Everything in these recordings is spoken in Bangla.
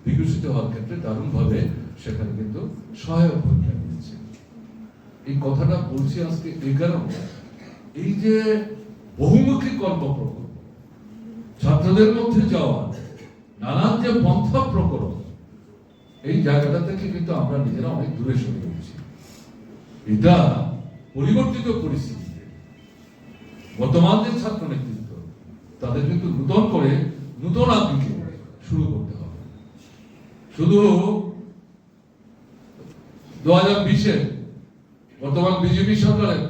বিকশিত হওয়ার ক্ষেত্রে দারুণভাবে সেখানে কিন্তু সহায়ক ভূমিকা নিয়েছে। এই কথাটা বলছি আজকে এই কারণে, এই যে বহুমুখী কর্মপ্রকল্প, ছাত্রদের মধ্যে যাওয়া নানান যে পন্থা প্রকরণ, এই জায়গাটা থেকে কিন্তু আমরা নিজেরা অনেক দূরে সরে গেছি। এটা পরিবর্তিত পরিস্থিতিতে বর্তমান যে ছাত্র নেতৃত্ব, তাদের কিন্তু নূতন করে নূতন আঙ্গিকে শুরু করতে হবে। শুধু 2020-এ বর্তমান বিজেপি সরকারের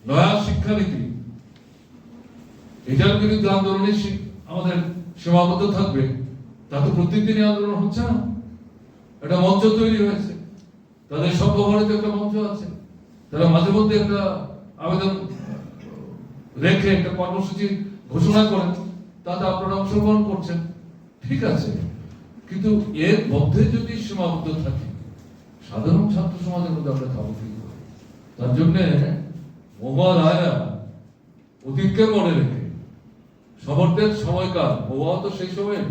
নয়া শিক্ষানীতি, এটার বিরুদ্ধে আন্দোলনে আমাদের সীমাবদ্ধ থাকবে, তা তো প্রত্যেক দিনই আন্দোলন হচ্ছে না। একটা মঞ্চ তৈরি হয়েছে, তাদের সর্বভারতে একটা মঞ্চ আছে, তারা মাঝে মধ্যে একটা আবেদন রেখে একটা কর্মসূচি ঘোষণা করেন, তাতে আপনারা অংশগ্রহণ করছেন, ঠিক আছে। কিন্তু এর মধ্যে যদি সীমাবদ্ধ থাকে, সাধারণ ছাত্র সমাজের মধ্যে আমরা থাকবো কি করে? তার জন্য মহুয়া রায়রা অতীতকে মনে রেখে, সমর্থের সময়কাল, মহুয়া তো সেই সময়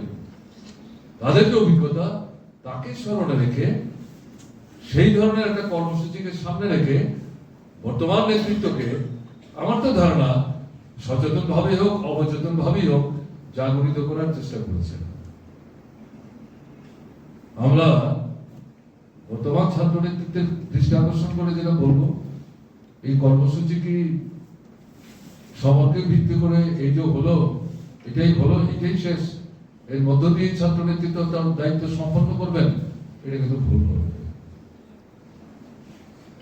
তাদের যে অভিজ্ঞতা, তাকে স্মরণে রেখে সেই ধরনের একটা কর্মসূচিকে সামনে রেখে বর্তমান নেতৃত্বকে, আমার তো ধারণা সচেতন ভাবে হোক অবচেতন ভাবেই হোক, জাগরিত করার চেষ্টা করেছে। আমরা বর্তমান ছাত্র নেতৃত্বের দৃষ্টি আকর্ষণ করে যেটা বলবো, এই কর্মসূচি কি সমরকে ভিত্তি করে এই যে হলো, এটাই শেষ, এর মধ্য দিয়ে ছাত্র নেতৃত্ব তার দায়িত্ব সম্পন্ন করবেন, এটা কিন্তু ভুল হবে।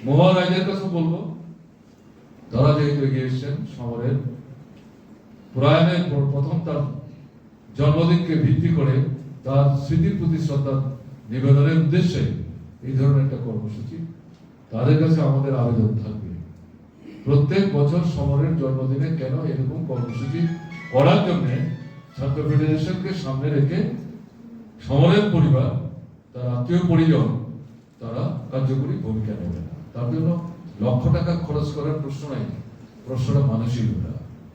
মহুয়া রায়দের কাছে বলবো, তারা যেহেতু এগিয়ে এসছেন সমরের প্রয়াণের প্রথম তার জন্মদিনকে ভিত্তি করে তার স্মৃতির প্রতি শ্রদ্ধা নিবেদনের উদ্দেশ্যে এই ধরনের একটা কর্মসূচি, তাদের কাছে আমাদের আবেদন থাকবে, প্রত্যেক বছর সমরের জন্মদিনে কেন এরকম কর্মসূচি করার জন্য ছাত্র ফেডারেশনকে সামনে রেখে সমরের পরিবার, তার আত্মীয় পরিজন, তারা কার্যকরী ভূমিকা নেবে না। তার জন্য লক্ষ টাকা খরচ করার প্রশ্ন নাই, প্রশ্নটা মানসিকতা।